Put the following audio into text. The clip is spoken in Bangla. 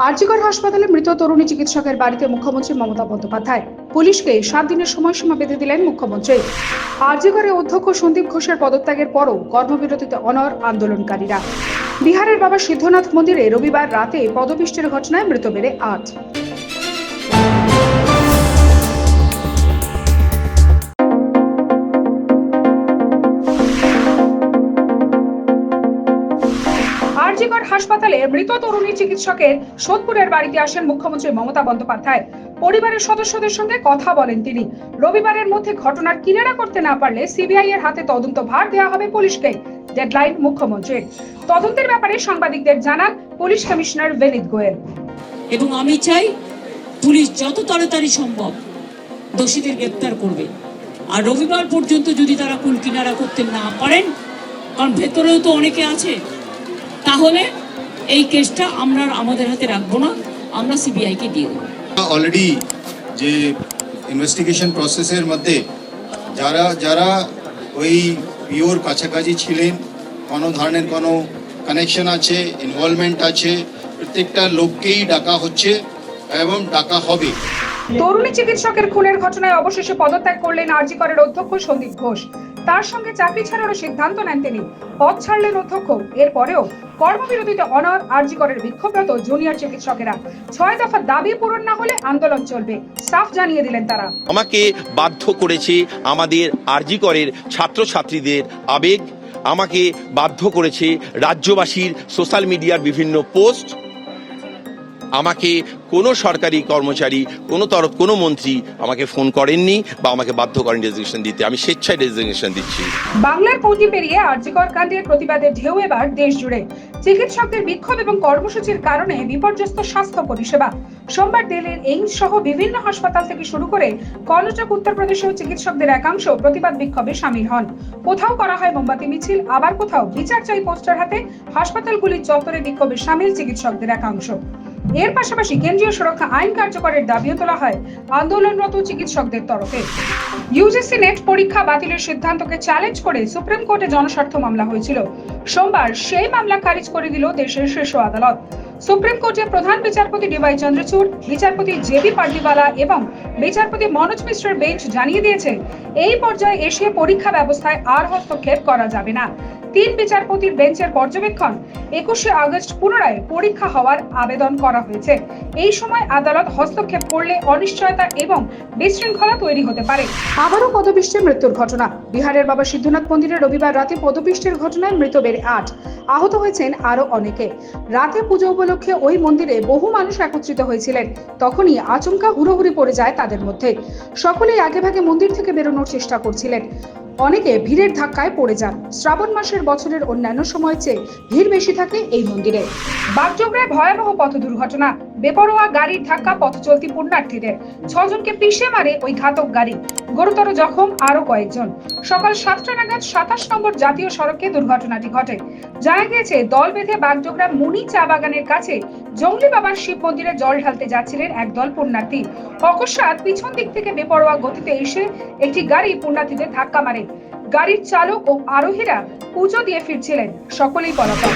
আরজিকর হাসপাতালে মৃত তরুণী চিকিৎসকের বাড়িতে মুখ্যমন্ত্রী মমতা বন্দ্যোপাধ্যায়। পুলিশকে 7 দিনের সময়সীমা বেঁধে দিলেন মুখ্যমন্ত্রী। আরজিকরের অধ্যক্ষ সন্দীপ ঘোষের পদত্যাগের পরও কর্মবিরতিতে অনড় আন্দোলনকারীরা। বিহারের বাবা সিদ্ধনাথ মন্দিরে রবিবার রাতে পদপিষ্টের ঘটনায় মৃত বেড়ে 8। আরজিকর হাসপাতালে মৃত তরুণী চিকিৎসকের সোদপুরের বাড়িতে আসেন মুখ্যমন্ত্রী মমতা বন্দ্যোপাধ্যায়। পরিবারের সদস্যদের সঙ্গে কথা বলেন তিনি। রবিবারের মধ্যে ঘটনার কিনারা করতে না পারলে সিবিআই এর হাতে তদন্ত ভার দেওয়া হবে পুলিশকে, ডেডলাইন মুখ্যমন্ত্রীর। তদন্তের ব্যাপারে সাংবাদিকদের জানান পুলিশ কমিশনার বিনীত গোয়েল। এবং আমি চাই পুলিশ যত তাড়াতাড়ি সম্ভব দোষীদের গ্রেপ্তার করবে। আর রবিবার পর্যন্ত যদি তারা কুল কিনারা করতে না পারেন, কারণ ভেতরেও তো অনেকে আছে, তাহলে এই কেসটা আমরা আমাদের হাতে রাখবো না, আমরা সিবিআই কে দিয়ে দেবো। অলরেডি যে ইনভেস্টিগেশন প্রসেসের মধ্যে যারা যারা ওই পিওর কাছাকাছি ছিলেন, কোনো ধরনের কোনো কানেকশন আছে, ইনভলভমেন্ট আছে, প্রত্যেকটা লোককেই ডাকা হচ্ছে এবং ডাকা হবে। তরুণী চিকিৎসকের খুনের ঘটনায় অবশেষে পদত্যাগ করলেন আরজিকরের অধ্যক্ষ সন্দীপ ঘোষ। তার সঙ্গে চাকরি ছাড়ারও সিদ্ধান্ত নেন তিনি। পদ ছাড়লেন অধ্যক্ষ। এরপরেও কর্মবিরতিতে অনড় আরজিকরের বিক্ষোভরত জুনিয়র চিকিৎসকেরা। 6 দফা দাবি পূরণ না হলে আন্দোলন চলবে, সাফ জানিয়ে দিলেন তারা। আমাকে বাধ্য করেছে আমাদের আরজিকরের ছাত্রছাত্রীদের আবেগ, আমাকে বাধ্য করেছে রাজ্যবাসীর সোশ্যাল মিডিয়ার বিভিন্ন পোস্ট। আমাকে কোনো সরকারি কর্মচারী, কোনো মন্ত্রী আমাকে ফোন করেননি বা আমাকে বাধ্য করেন রেজিগনেশন দিতে। আমি স্বেচ্ছায় রেজিগনেশন দিচ্ছি। বাংলার পৌঁটি পেরিয়ে আরজিকর কাণ্ডের প্রতিবাদের ঢেউ এবার দেশ জুড়ে। চিকিৎসকদের বিক্ষোভ এবং কর্মসূচির কারণে বিপর্যস্ত স্বাস্থ্য পরিষেবা। সোমবার দিল্লির এইমস সহ বিভিন্ন হাসপাতাল থেকে শুরু করে কর্ণাটক, উত্তরপ্রদেশেও চিকিৎসকদের একাংশ প্রতিবাদ বিক্ষোভে সামিল হন। কোথাও করা হয় মোমবাতি মিছিল, আবার কোথাও বিচার চাই পোস্টার হাতে হাসপাতালগুলির চত্বরে বিক্ষোভে সামিল চিকিৎসকদের একাংশ। এর পাশাপাশি কেন্দ্রীয় সুরক্ষা আইন কার্যকরের দাবিও তোলা হয় আন্দোলনরত চিকিৎসকদের তরফে। ইউজিসি নেট পরীক্ষা বাতিলের সিদ্ধান্তকে চ্যালেঞ্জ করে সুপ্রিম কোর্টে জনস্বার্থ মামলা হয়েছিল। সোমবার সেই মামলা খারিজ করে দিল দেশের শীর্ষ আদালত। সুপ্রিম কোর্টের প্রধান বিচারপতি ডিওয়াই চন্দ্রচূড়, বিচারপতি জেবি পার্দিওয়ালা এবং বিচারপতি মনোজ মিশ্রের বেঞ্চ জানিয়ে দিয়েছে, এই পর্যায়ে এসে পরীক্ষা ব্যবস্থায় আর হস্তক্ষেপ করা যাবে না। 3 বিচারপতির বেঞ্চের পর্যবেক্ষণ 21শে আগস্ট পুনরায় পরীক্ষা হওয়ার আবেদন করা হয়েছে। এই সময় আদালত হস্তক্ষেপ করলে অনিশ্চয়তা এবং বিশৃঙ্খলা তৈরি হতে পারে। আবারও পদপিষ্টে মৃত্যুর ঘটনা। বিহারের বাবা সিদ্ধনাথ মন্দিরে রবিবার রাতে পদপিষ্টের ঘটনায় মৃত বেড়ে 8, আহত হয়েছেন আরো অনেকে। রাতে পুজো উপলক্ষে ওই মন্দিরে বহু মানুষ একত্রিত হয়েছিলেন। তখনই আচমকা হুড়োহুড়ি পড়ে যায় তাদের মধ্যে। সকলেই আগেভাগে মন্দির থেকে বেরোনোর চেষ্টা করছিলেন। অনেকে ভিড়ের ধাক্কায় পড়ে যান। শ্রাবণ মাসের বছরের অন্যান্য সময়ের চেয়ে ভিড় বেশি থাকে এই মন্দিরে। বাগডোগরায় ভয়াবহ পথ দুর্ঘটনা। বেপরোয়া গাড়ির ধাক্কা পথ চলতি পুণ্যার্থীদের। 6 জনকে পিষে মারে ওই ঘাতক গাড়ি। গুরুতর জখম আরো কয়েকজন। সকাল 7টা নাগাদ 27 নম্বর জাতীয় সড়কে দুর্ঘটনাটি ঘটে। জানা গিয়েছে, দল বেঁধে বাগডোগরা মুনি চা বাগানের কাছে জঙ্গলি বাবার শিব মন্দিরে জল ঢালতে যাচ্ছিলেন একদল পুণ্যার্থী। অকস্মাৎ পিছন দিক থেকে বেপরোয়া গতিতে এসে একটি গাড়ি পুণ্যার্থীদের ধাক্কা মারে। গাড়ির চালক ও আরোহীরা পুজো দিয়ে ফিরছিলেন, সকলেই পলাতক।